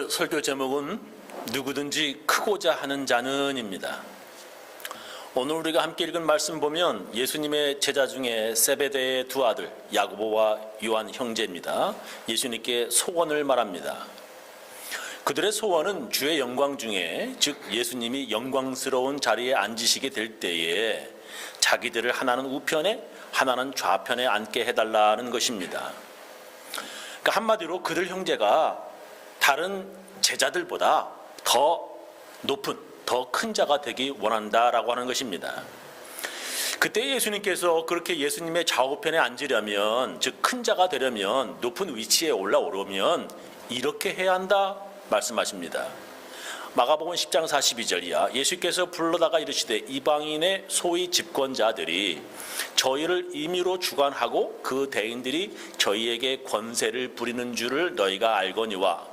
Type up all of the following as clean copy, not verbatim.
오늘 설교 제목은 누구든지 크고자 하는 자는입니다. 오늘 우리가 함께 읽은 말씀 보면 예수님의 제자 중에 세베대의 두 아들 야고보와 요한 형제입니다. 예수님께 소원을 말합니다. 그들의 소원은 주의 영광 중에, 즉 예수님이 영광스러운 자리에 앉으시게 될 때에 자기들을 하나는 우편에 하나는 좌편에 앉게 해달라는 것입니다. 그러니까 한마디로 그들 형제가 다른 제자들보다 더 높은, 더 큰 자가 되기 원한다라고 하는 것입니다. 그때 예수님께서 그렇게 예수님의 좌우편에 앉으려면, 즉 큰 자가 되려면, 높은 위치에 올라오려면 이렇게 해야 한다 말씀하십니다. 마가복음 10장 42절이야. 예수께서 불러다가 이르시되 이방인의 소위 집권자들이 저희를 임의로 주관하고 그 대인들이 저희에게 권세를 부리는 줄을 너희가 알거니와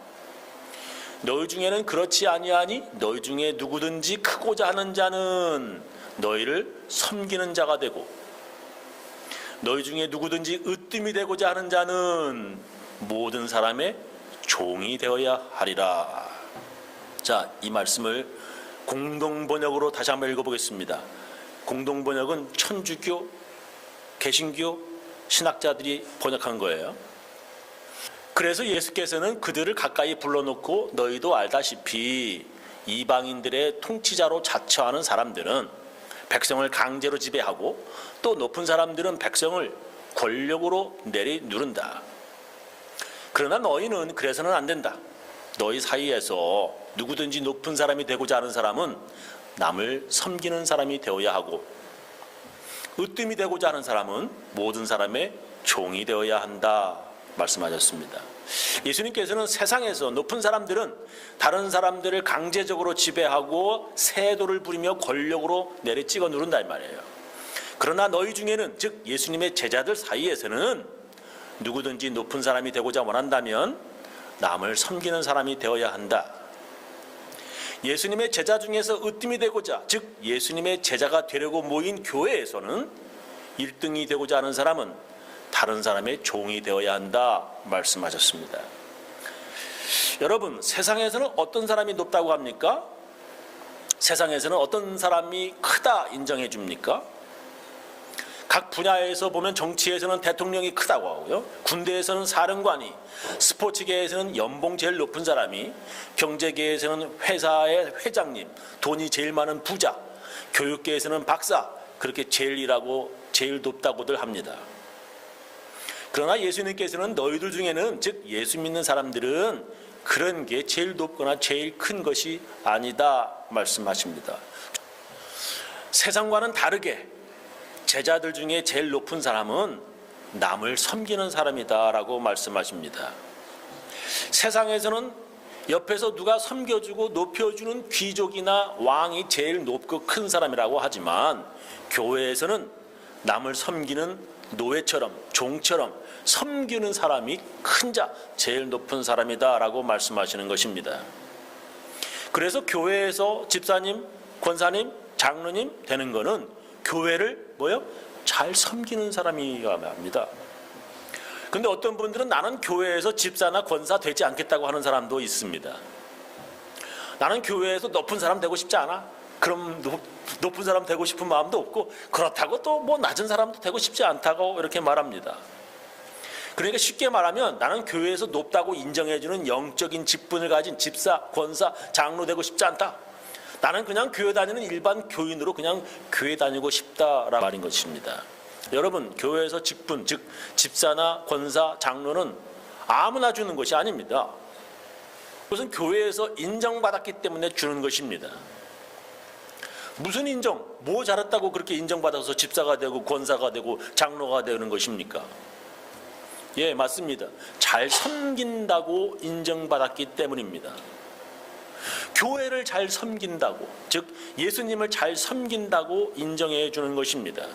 너희 중에는 그렇지 아니하니 너희 중에 누구든지 크고자 하는 자는 너희를 섬기는 자가 되고 너희 중에 누구든지 으뜸이 되고자 하는 자는 모든 사람의 종이 되어야 하리라. 자, 이 말씀을 공동번역으로 다시 한번 읽어보겠습니다. 공동번역은 천주교, 개신교 신학자들이 번역한 거예요. 그래서 예수께서는 그들을 가까이 불러놓고 너희도 알다시피 이방인들의 통치자로 자처하는 사람들은 백성을 강제로 지배하고 또 높은 사람들은 백성을 권력으로 내리누른다. 그러나 너희는 그래서는 안 된다. 너희 사이에서 누구든지 높은 사람이 되고자 하는 사람은 남을 섬기는 사람이 되어야 하고 으뜸이 되고자 하는 사람은 모든 사람의 종이 되어야 한다 말씀하셨습니다. 예수님께서는 세상에서 높은 사람들은 다른 사람들을 강제적으로 지배하고 세도를 부리며 권력으로 내리찍어 누른다 이 말이에요. 그러나 너희 중에는, 즉 예수님의 제자들 사이에서는 누구든지 높은 사람이 되고자 원한다면 남을 섬기는 사람이 되어야 한다. 예수님의 제자 중에서 으뜸이 되고자, 즉 예수님의 제자가 되려고 모인 교회에서는 1등이 되고자 하는 사람은 다른 사람의 종이 되어야 한다 말씀하셨습니다. 여러분, 세상에서는 어떤 사람이 높다고 합니까? 세상에서는 어떤 사람이 크다 인정해 줍니까? 각 분야에서 보면 정치에서는 대통령이 크다고 하고요, 군대에서는 사령관이, 스포츠계에서는 연봉 제일 높은 사람이, 경제계에서는 회사의 회장님, 돈이 제일 많은 부자, 교육계에서는 박사, 그렇게 제일 일하고 제일 높다고들 합니다. 그러나 예수님께서는 너희들 중에는, 즉 예수 믿는 사람들은 그런 게 제일 높거나 제일 큰 것이 아니다 말씀하십니다. 세상과는 다르게 제자들 중에 제일 높은 사람은 남을 섬기는 사람이다라고 말씀하십니다. 세상에서는 옆에서 누가 섬겨주고 높여주는 귀족이나 왕이 제일 높고 큰 사람이라고 하지만 교회에서는 남을 섬기는 노예처럼, 종처럼 섬기는 사람이 큰 자, 제일 높은 사람이다라고 말씀하시는 것입니다. 그래서 교회에서 집사님, 권사님, 장로님 되는 거는 교회를 잘 섬기는 사람이어야 합니다. 근데 어떤 분들은 나는 교회에서 집사나 권사 되지 않겠다고 하는 사람도 있습니다. 나는 교회에서 높은 사람 되고 싶지 않아. 그럼 높은 사람 되고 싶은 마음도 없고, 그렇다고 또 낮은 사람도 되고 싶지 않다고 이렇게 말합니다. 그러니까 쉽게 말하면 나는 교회에서 높다고 인정해주는 영적인 직분을 가진 집사, 권사, 장로 되고 싶지 않다. 나는 그냥 교회 다니는 일반 교인으로 그냥 교회 다니고 싶다라는 말인 것입니다. 여러분, 교회에서 직분, 즉 집사나 권사, 장로는 아무나 주는 것이 아닙니다. 그것은 교회에서 인정받았기 때문에 주는 것입니다. 무슨 인정? 뭐 잘했다고 그렇게 인정받아서 집사가 되고 권사가 되고 장로가 되는 것입니까? 예, 맞습니다. 잘 섬긴다고 인정받았기 때문입니다. 교회를 잘 섬긴다고, 즉 예수님을 잘 섬긴다고 인정해 주는 것입니다.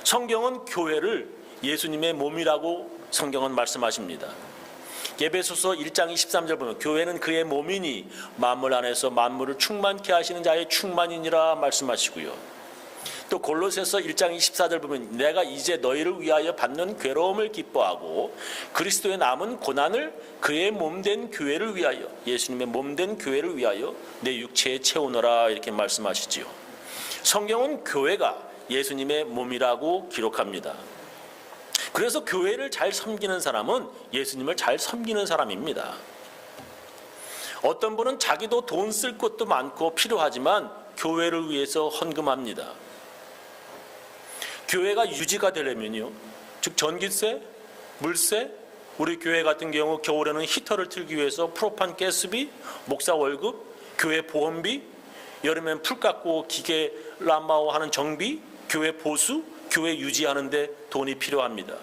성경은 교회를 예수님의 몸이라고 성경은 말씀하십니다. 에베소서 1장 23절 보면 교회는 그의 몸이니 만물 안에서 만물을 충만케 하시는 자의 충만이니라 말씀하시고요. 또 골로새서 1장 24절 보면 내가 이제 너희를 위하여 받는 괴로움을 기뻐하고 그리스도의 남은 고난을 그의 몸된 교회를 위하여, 예수님의 몸된 교회를 위하여 내 육체에 채우노라 이렇게 말씀하시지요. 성경은 교회가 예수님의 몸이라고 기록합니다. 그래서 교회를 잘 섬기는 사람은 예수님을 잘 섬기는 사람입니다. 어떤 분은 자기도 돈 쓸 것도 많고 필요하지만 교회를 위해서 헌금합니다. 교회가 유지가 되려면요, 즉 전기세, 물세, 우리 교회 같은 경우 겨울에는 히터를 틀기 위해서 프로판 가스비, 목사 월급, 교회 보험비, 여름엔 풀 깎고 기계 람마오 하는 정비, 교회 보수, 교회 유지하는 데 돈이 필요합니다.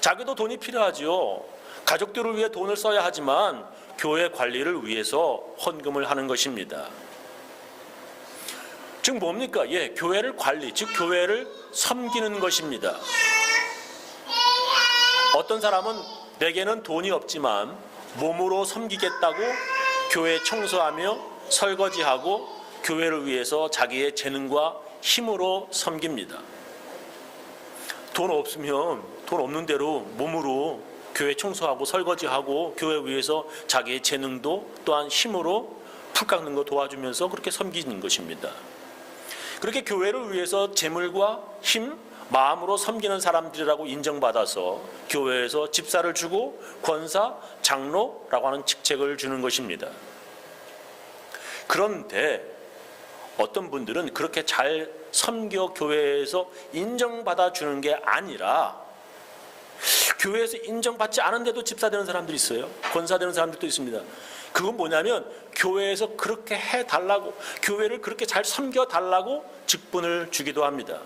자기도 돈이 필요하지요. 가족들을 위해 돈을 써야 하지만 교회 관리를 위해서 헌금을 하는 것입니다. 즉 뭡니까? 교회를 관리, 즉 교회를 섬기는 것입니다. 어떤 사람은 내게는 돈이 없지만 몸으로 섬기겠다고 교회 청소하며 설거지하고 교회를 위해서 자기의 재능과 힘으로 섬깁니다. 돈 없으면 돈 없는 대로 몸으로 교회 청소하고 설거지하고 교회 위해서 자기의 재능도 또한 힘으로 풀 깎는 거 도와주면서 그렇게 섬기는 것입니다. 그렇게 교회를 위해서 재물과 힘, 마음으로 섬기는 사람들이라고 인정받아서 교회에서 집사를 주고 권사, 장로라고 하는 직책을 주는 것입니다. 그런데 어떤 분들은 그렇게 잘 섬겨 교회에서 인정받아 주는 게 아니라 교회에서 인정받지 않은데도 집사 되는 사람들이 있어요. 권사 되는 사람들도 있습니다. 그건 뭐냐면 교회에서 그렇게 해달라고, 교회를 그렇게 잘 섬겨달라고 직분을 주기도 합니다.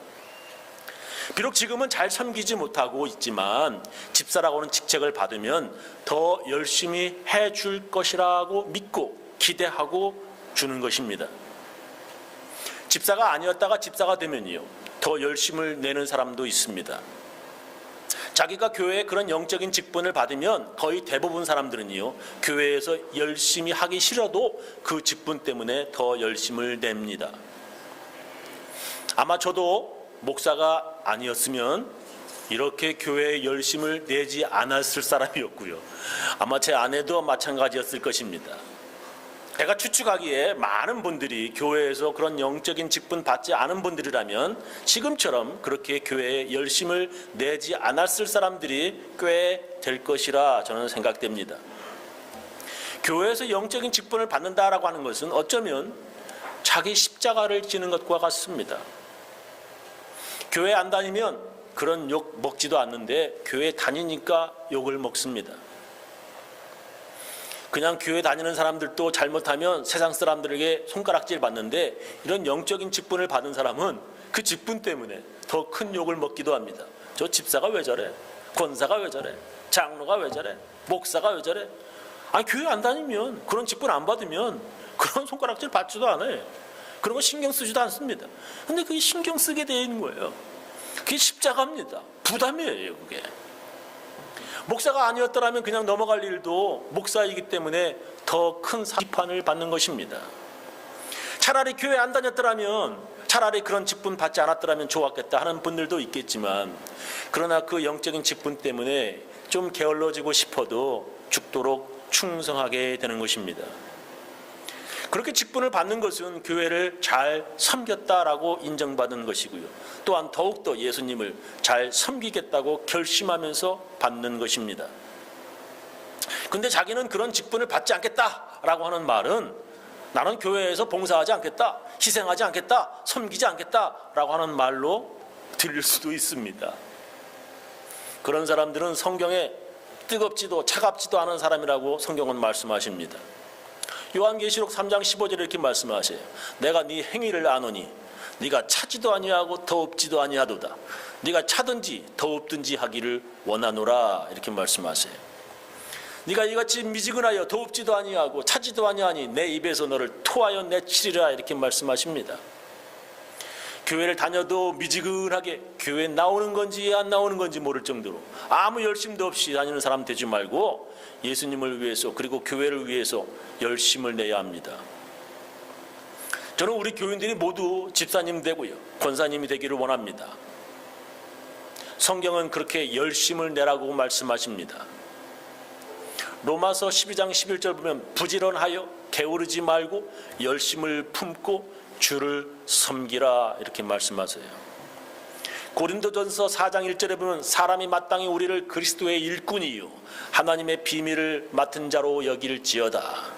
비록 지금은 잘 섬기지 못하고 있지만 집사라고 하는 직책을 받으면 더 열심히 해줄 것이라고 믿고 기대하고 주는 것입니다. 집사가 아니었다가 집사가 되면요, 더 열심을 내는 사람도 있습니다. 자기가 교회에 그런 영적인 직분을 받으면 거의 대부분 사람들은요, 교회에서 열심히 하기 싫어도 그 직분 때문에 더 열심을 냅니다. 아마 저도 목사가 아니었으면 이렇게 교회에 열심을 내지 않았을 사람이었고요, 아마 제 아내도 마찬가지였을 것입니다. 제가 추측하기에 많은 분들이 교회에서 그런 영적인 직분 받지 않은 분들이라면 지금처럼 그렇게 교회에 열심을 내지 않았을 사람들이 꽤 될 것이라 저는 생각됩니다. 교회에서 영적인 직분을 받는다라고 하는 것은 어쩌면 자기 십자가를 지는 것과 같습니다. 교회 안 다니면 그런 욕 먹지도 않는데 교회 다니니까 욕을 먹습니다. 그냥 교회 다니는 사람들도 잘못하면 세상 사람들에게 손가락질 받는데 이런 영적인 직분을 받은 사람은 그 직분 때문에 더 큰 욕을 먹기도 합니다. 저 집사가 왜 저래? 권사가 왜 저래? 장로가 왜 저래? 목사가 왜 저래? 아니 교회 안 다니면, 그런 직분 안 받으면 그런 손가락질 받지도 않아요. 그런 거 신경 쓰지도 않습니다. 근데 그게 신경 쓰게 되어 있는 거예요. 그게 십자가입니다. 부담이에요, 그게. 목사가 아니었더라면 그냥 넘어갈 일도 목사이기 때문에 더 큰 비판을 받는 것입니다. 차라리 교회 안 다녔더라면, 차라리 그런 직분 받지 않았더라면 좋았겠다 하는 분들도 있겠지만, 그러나 그 영적인 직분 때문에 좀 게을러지고 싶어도 죽도록 충성하게 되는 것입니다. 그렇게 직분을 받는 것은 교회를 잘 섬겼다라고 인정받는 것이고요, 또한 더욱더 예수님을 잘 섬기겠다고 결심하면서 받는 것입니다. 근데 자기는 그런 직분을 받지 않겠다라고 하는 말은 나는 교회에서 봉사하지 않겠다, 희생하지 않겠다, 섬기지 않겠다라고 하는 말로 들릴 수도 있습니다. 그런 사람들은 성경에 뜨겁지도 차갑지도 않은 사람이라고 성경은 말씀하십니다. 요한계시록 3장 15절에 이렇게 말씀하세요. 내가 네 행위를 아노니 네가 차지도 아니하고 더웁지도 아니하도다. 네가 차든지 더웁든지 하기를 원하노라 이렇게 말씀하세요. 네가 이같이 미지근하여 더웁지도 아니하고 차지도 아니하니 내 입에서 너를 토하여 내치리라 이렇게 말씀하십니다. 교회를 다녀도 미지근하게 교회 나오는 건지 안 나오는 건지 모를 정도로 아무 열심도 없이 다니는 사람 되지 말고 예수님을 위해서, 그리고 교회를 위해서 열심을 내야 합니다. 저는 우리 교인들이 모두 집사님 되고요, 권사님이 되기를 원합니다. 성경은 그렇게 열심을 내라고 말씀하십니다. 로마서 12장 11절 보면 부지런하여 게으르지 말고 열심을 품고 주를 섬기라 이렇게 말씀하세요. 고린도전서 4장 1절에 보면 사람이 마땅히 우리를 그리스도의 일꾼이요 하나님의 비밀을 맡은 자로 여길지어다.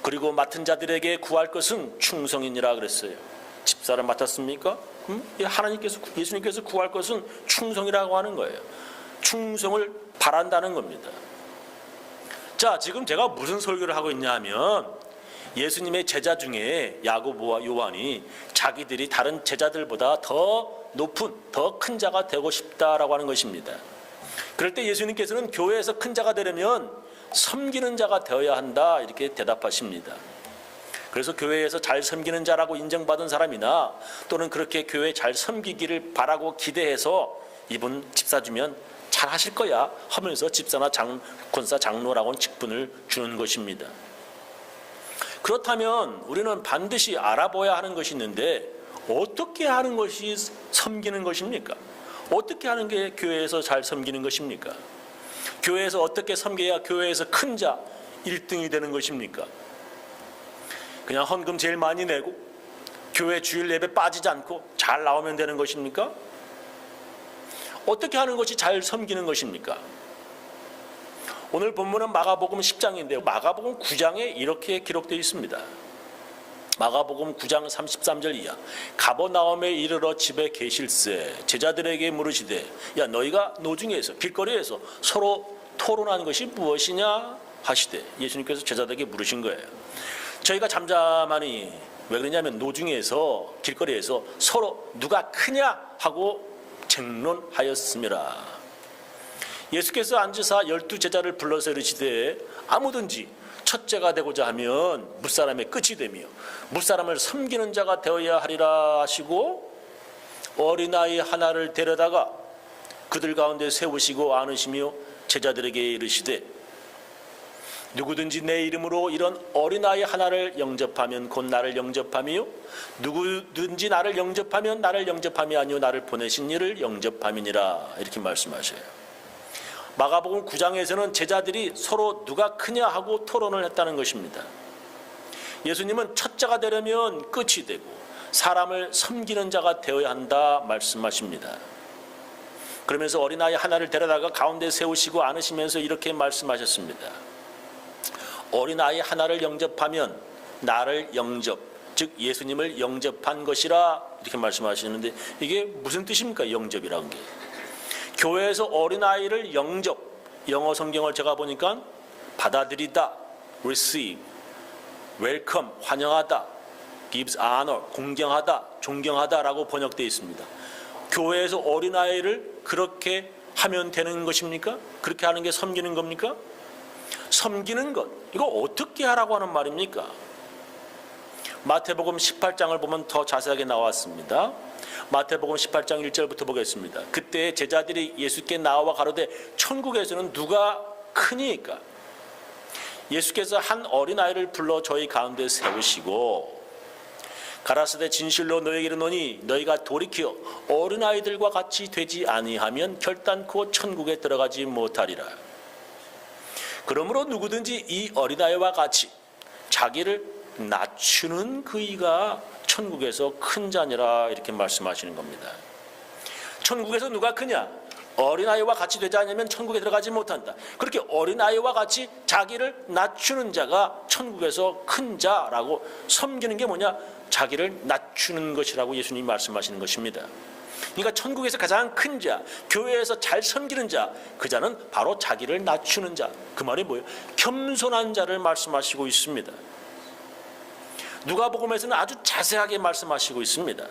그리고 맡은 자들에게 구할 것은 충성이니라 그랬어요. 집사를 맡았습니까? 하나님께서, 예수님께서 구할 것은 충성이라고 하는 거예요. 충성을 바란다는 겁니다. 자, 지금 제가 무슨 설교를 하고 있냐 하면 예수님의 제자 중에 야고보와 요한이 자기들이 다른 제자들보다 더 높은, 더 큰 자가 되고 싶다라고 하는 것입니다. 그럴 때 예수님께서는 교회에서 큰 자가 되려면 섬기는 자가 되어야 한다 이렇게 대답하십니다. 그래서 교회에서 잘 섬기는 자라고 인정받은 사람이나 또는 그렇게 교회 잘 섬기기를 바라고 기대해서 이분 집사 주면 잘 하실 거야 하면서 집사나 권사 장로라고는 직분을 주는 것입니다. 그렇다면 우리는 반드시 알아봐야 하는 것이 있는데 어떻게 하는 것이 섬기는 것입니까? 어떻게 하는 게 교회에서 잘 섬기는 것입니까? 교회에서 어떻게 섬겨야 교회에서 큰 자 1등이 되는 것입니까? 그냥 헌금 제일 많이 내고 교회 주일 예배 빠지지 않고 잘 나오면 되는 것입니까? 어떻게 하는 것이 잘 섬기는 것입니까? 오늘 본문은 마가복음 10장인데요. 마가복음 9장에 이렇게 기록되어 있습니다. 마가복음 9장 33절 이하. 가버나움에 이르러 집에 계실새 제자들에게 물으시되 야 너희가 노중에서 길거리에서 서로 토론하는 것이 무엇이냐 하시되 예수님께서 제자들에게 물으신 거예요. 저희가 잠잠하니 왜 그러냐면 노중에서 길거리에서 서로 누가 크냐 하고 쟁론하였습니다. 예수께서 앉으사 12제자를 불러서 이르시되 아무든지 첫째가 되고자 하면 무사람의 끝이 되며 무사람을 섬기는 자가 되어야 하리라 하시고 어린아이 하나를 데려다가 그들 가운데 세우시고 안으시며 제자들에게 이르시되 누구든지 내 이름으로 이런 어린아이 하나를 영접하면 곧 나를 영접하며 누구든지 나를 영접하면 나를 영접함이 아니요 나를 보내신 이를 영접함이니라 이렇게 말씀하셔요. 마가복음 9장에서는 제자들이 서로 누가 크냐 하고 토론을 했다는 것입니다. 예수님은 첫자가 되려면 끝이 되고 사람을 섬기는 자가 되어야 한다 말씀하십니다. 그러면서 어린아이 하나를 데려다가 가운데 세우시고 안으시면서 이렇게 말씀하셨습니다. 어린아이 하나를 영접하면 나를 영접, 즉 예수님을 영접한 것이라 이렇게 말씀하시는데 이게 무슨 뜻입니까? 영접이라는 게. 교회에서 어린아이를 영접, 영어 성경을 제가 보니까 받아들이다, receive, welcome, 환영하다, gives honor, 공경하다, 존경하다라고 번역되어 있습니다. 교회에서 어린아이를 그렇게 하면 되는 것입니까? 그렇게 하는 게 섬기는 겁니까? 섬기는 것, 이거 어떻게 하라고 하는 말입니까? 마태복음 18장을 보면 더 자세하게 나왔습니다. 마태복음 18장 1절부터 보겠습니다. 그때 제자들이 예수께 나와 가로되 천국에서는 누가 크니까? 예수께서 한 어린아이를 불러 저희 가운데 세우시고 가라사대 진실로 너희에게 이르노니 너희가 돌이켜 어린아이들과 같이 되지 아니하면 결단코 천국에 들어가지 못하리라. 그러므로 누구든지 이 어린아이와 같이 자기를 낮추는 그이가 천국에서 큰 자니라 이렇게 말씀하시는 겁니다. 천국에서 누가 크냐? 어린아이와 같이 되지 않으면 천국에 들어가지 못한다. 그렇게 어린아이와 같이 자기를 낮추는 자가 천국에서 큰 자라고 섬기는 게 뭐냐? 자기를 낮추는 것이라고 예수님이 말씀하시는 것입니다. 그러니까 천국에서 가장 큰 자, 교회에서 잘 섬기는 자, 그 자는 바로 자기를 낮추는 자. 그 말이 뭐예요? 겸손한 자를 말씀하시고 있습니다. 누가복음에서는 아주 자세하게 말씀하시고 있습니다.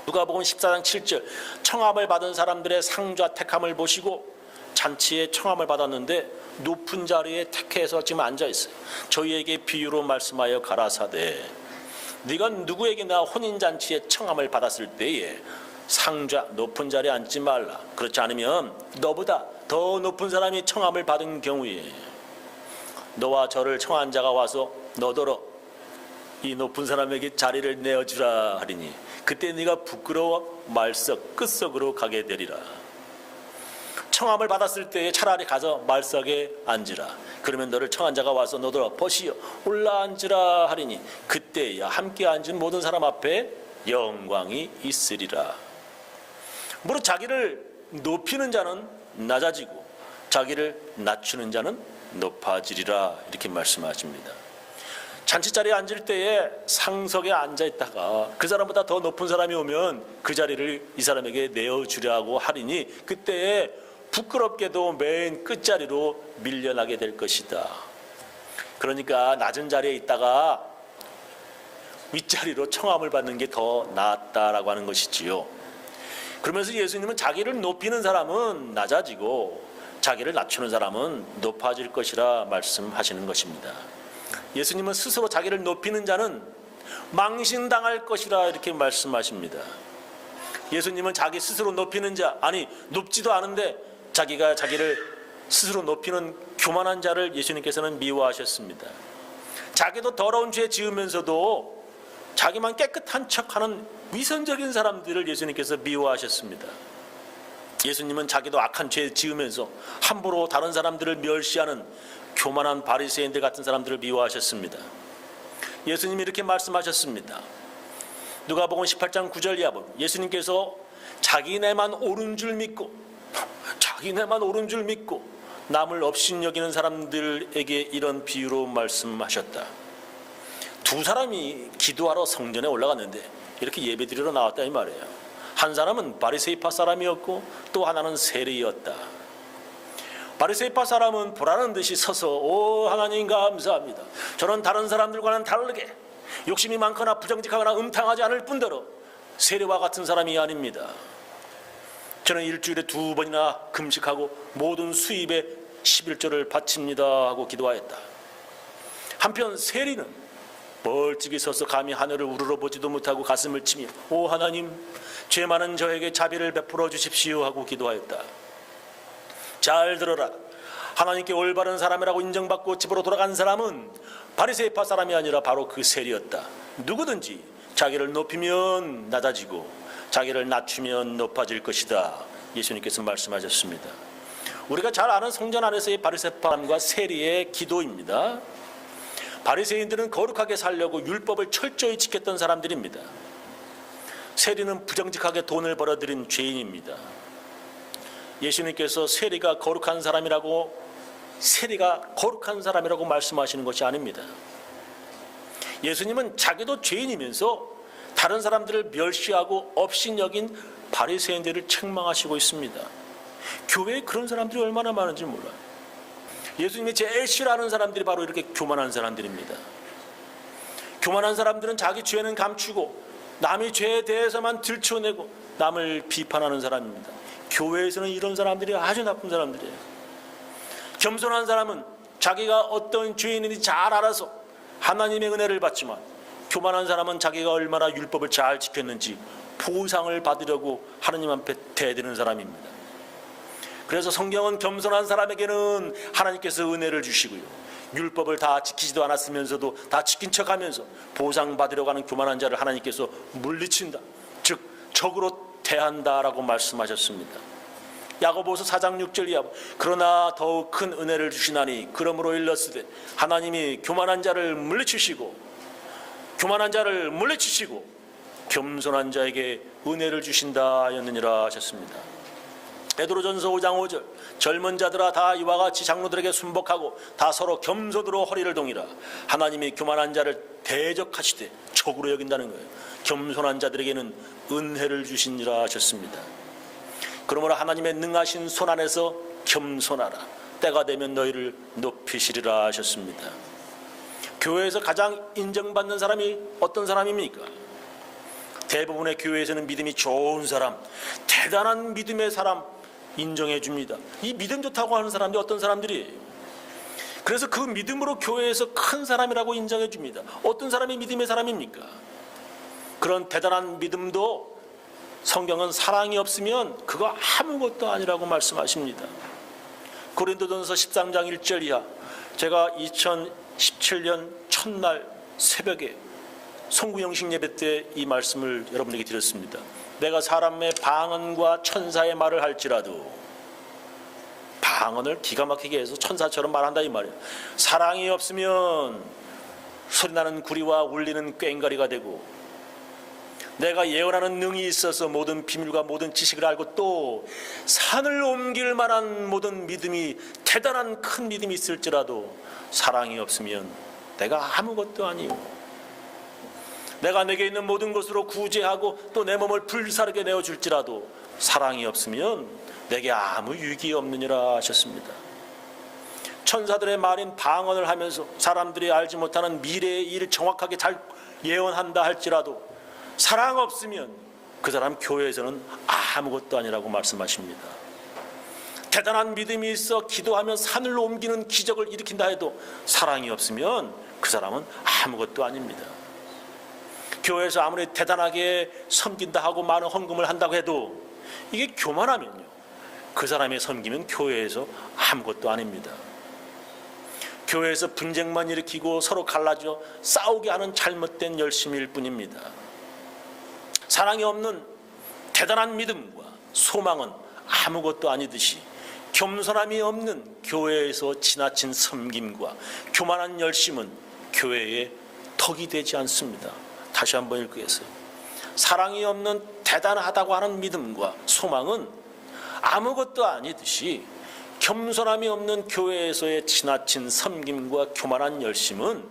누가복음 14장 7절 청함을 받은 사람들의 상좌 택함을 보시고 잔치에 청함을 받았는데 높은 자리에 택해서 지금 앉아있어요. 저희에게 비유로 말씀하여 가라사대 네가 누구에게나 혼인잔치에 청함을 받았을 때에 상좌 높은 자리에 앉지 말라. 그렇지 않으면 너보다 더 높은 사람이 청함을 받은 경우에 너와 저를 청한 자가 와서 너더러 이 높은 사람에게 자리를 내어주라 하리니 그때 네가 부끄러워 말석 끝석으로 가게 되리라. 청함을 받았을 때에 차라리 가서 말석에 앉으라. 그러면 너를 청한 자가 와서 너더러 벗이여 올라앉으라 하리니 그때야 함께 앉은 모든 사람 앞에 영광이 있으리라. 무릇 자기를 높이는 자는 낮아지고 자기를 낮추는 자는 높아지리라. 이렇게 말씀하십니다. 잔치자리에 앉을 때에 상석에 앉아있다가 그 사람보다 더 높은 사람이 오면 그 자리를 이 사람에게 내어주려고 하리니 그때에 부끄럽게도 맨 끝자리로 밀려나게 될 것이다. 그러니까 낮은 자리에 있다가 윗자리로 청함을 받는 게 더 낫다라고 하는 것이지요. 그러면서 예수님은 자기를 높이는 사람은 낮아지고 자기를 낮추는 사람은 높아질 것이라 말씀하시는 것입니다. 예수님은 스스로 자기를 높이는 자는 망신당할 것이라 이렇게 말씀하십니다. 예수님은 자기 스스로 높이는 자, 아니 높지도 않은데 자기가 자기를 스스로 높이는 교만한 자를 예수님께서는 미워하셨습니다. 자기도 더러운 죄 지으면서도 자기만 깨끗한 척하는 위선적인 사람들을 예수님께서 미워하셨습니다. 예수님은 자기도 악한 죄 지으면서 함부로 다른 사람들을 멸시하는 교만한 바리새인들 같은 사람들을 미워하셨습니다. 예수님이 이렇게 말씀하셨습니다. 누가복음 18장 9절 이하 보면 예수님께서 자기네만 옳은 줄 믿고 남을 업신여기는 사람들에게 이런 비유로 말씀하셨다. 두 사람이 기도하러 성전에 올라갔는데 이렇게 예배드리러 나왔다 이 말이에요. 한 사람은 바리새파 사람이었고 또 하나는 세리였다. 바리새파 사람은 보라는 듯이 서서 오 하나님 감사합니다. 저는 다른 사람들과는 다르게 욕심이 많거나 부정직하거나 음탕하지 않을 뿐더러 세리와 같은 사람이 아닙니다. 저는 일주일에 2번이나 금식하고 모든 수입에 11조를 바칩니다 하고 기도하였다. 한편 세리는 멀찍이 서서 감히 하늘을 우러러보지도 못하고 가슴을 치며 오 하나님 죄 많은 저에게 자비를 베풀어 주십시오 하고 기도하였다. 잘 들어라. 하나님께 올바른 사람이라고 인정받고 집으로 돌아간 사람은 바리새파 사람이 아니라 바로 그 세리였다. 누구든지 자기를 높이면 낮아지고 자기를 낮추면 높아질 것이다. 예수님께서 말씀하셨습니다. 우리가 잘 아는 성전 안에서의 바리새파 사람과 세리의 기도입니다. 바리새인들은 거룩하게 살려고 율법을 철저히 지켰던 사람들입니다. 세리는 부정직하게 돈을 벌어들인 죄인입니다. 예수님께서 세리가 거룩한 사람이라고 말씀하시는 것이 아닙니다. 예수님은 자기도 죄인이면서 다른 사람들을 멸시하고 업신여긴 바리새인들을 책망하시고 있습니다. 교회에 그런 사람들이 얼마나 많은지 몰라요. 예수님이 제일 싫어하는 사람들이 바로 이렇게 교만한 사람들입니다. 교만한 사람들은 자기 죄는 감추고 남의 죄에 대해서만 들춰내고 남을 비판하는 사람입니다. 교회에서는 이런 사람들이 아주 나쁜 사람들이에요. 겸손한 사람은 자기가 어떤 죄인인지 잘 알아서 하나님의 은혜를 받지만 교만한 사람은 자기가 얼마나 율법을 잘 지켰는지 보상을 받으려고 하나님 앞에 대드는 사람입니다. 그래서 성경은 겸손한 사람에게는 하나님께서 은혜를 주시고요, 율법을 다 지키지도 않았으면서도 다 지킨 척하면서 보상받으려고 하는 교만한 자를 하나님께서 물리친다, 즉 적으로 대한다라고 말씀하셨습니다. 야고보서 4장 6절 이하 그러나 더욱 큰 은혜를 주시나니 그러므로 일렀으되 하나님이 교만한 자를 물리치시고 겸손한 자에게 은혜를 주신다 하였느니라 하셨습니다. 베드로전서 5장 5절 젊은 자들아 다 이와 같이 장로들에게 순복하고 다 서로 겸손으로 허리를 동이라. 하나님이 교만한 자를 대적하시되 적으로 여긴다는 거예요. 겸손한 자들에게는 은혜를 주시니라 하셨습니다. 그러므로 하나님의 능하신 손 안에서 겸손하라. 때가 되면 너희를 높이시리라 하셨습니다. 교회에서 가장 인정받는 사람이 어떤 사람입니까? 대부분의 교회에서는 믿음이 좋은 사람, 대단한 믿음의 사람 인정해 줍니다. 이 믿음 좋다고 하는 사람들이 어떤 사람들이에요? 그래서 그 믿음으로 교회에서 큰 사람이라고 인정해 줍니다. 어떤 사람이 믿음의 사람입니까? 그런 대단한 믿음도 성경은 사랑이 없으면 그거 아무것도 아니라고 말씀하십니다. 고린도전서 13장 1절 이하, 제가 2017년 첫날 새벽에 송구영식 예배 때 이 말씀을 여러분에게 드렸습니다. 내가 사람의 방언과 천사의 말을 할지라도, 방언을 기가 막히게 해서 천사처럼 말한다 이 말이에요. 사랑이 없으면 소리나는 구리와 울리는 꽹과리가 되고, 내가 예언하는 능이 있어서 모든 비밀과 모든 지식을 알고 또 산을 옮길 만한 모든 믿음이, 대단한 큰 믿음이 있을지라도 사랑이 없으면 내가 아무것도 아니요. 내가 내게 있는 모든 것으로 구제하고 또 내 몸을 불사르게 내어줄지라도 사랑이 없으면 내게 아무 유익이 없느니라 하셨습니다. 천사들의 말인 방언을 하면서 사람들이 알지 못하는 미래의 일을 정확하게 잘 예언한다 할지라도 사랑 없으면 그 사람 교회에서는 아무것도 아니라고 말씀하십니다. 대단한 믿음이 있어 기도하면 산을 옮기는 기적을 일으킨다 해도 사랑이 없으면 그 사람은 아무것도 아닙니다. 교회에서 아무리 대단하게 섬긴다 하고 많은 헌금을 한다고 해도 이게 교만하면요, 그 사람의 섬기면 교회에서 아무것도 아닙니다. 교회에서 분쟁만 일으키고 서로 갈라져 싸우게 하는 잘못된 열심일 뿐입니다. 사랑이 없는 대단한 믿음과 소망은 아무것도 아니듯이 겸손함이 없는 교회에서 지나친 섬김과 교만한 열심은 교회의 덕이 되지 않습니다. 다시 한번 읽겠어요. 사랑이 없는 대단하다고 하는 믿음과 소망은 아무것도 아니듯이 겸손함이 없는 교회에서의 지나친 섬김과 교만한 열심은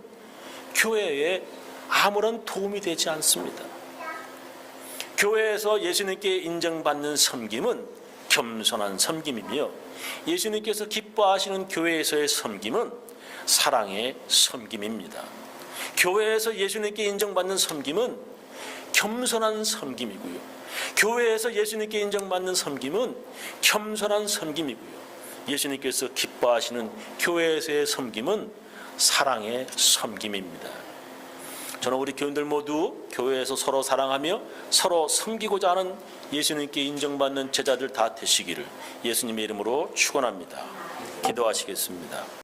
교회에 아무런 도움이 되지 않습니다. 교회에서 예수님께 인정받는 섬김은 겸손한 섬김이며, 예수님께서 기뻐하시는 교회에서의 섬김은 사랑의 섬김입니다. 교회에서 예수님께 인정받는 섬김은 겸손한 섬김이고요, 교회에서 예수님께 인정받는 섬김은 겸손한 섬김이고요, 예수님께서 기뻐하시는 교회에서의 섬김은 사랑의 섬김입니다. 저는 우리 교인들 모두 교회에서 서로 사랑하며 서로 섬기고자 하는 예수님께 인정받는 제자들 다 되시기를 예수님의 이름으로 축원합니다. 기도하시겠습니다.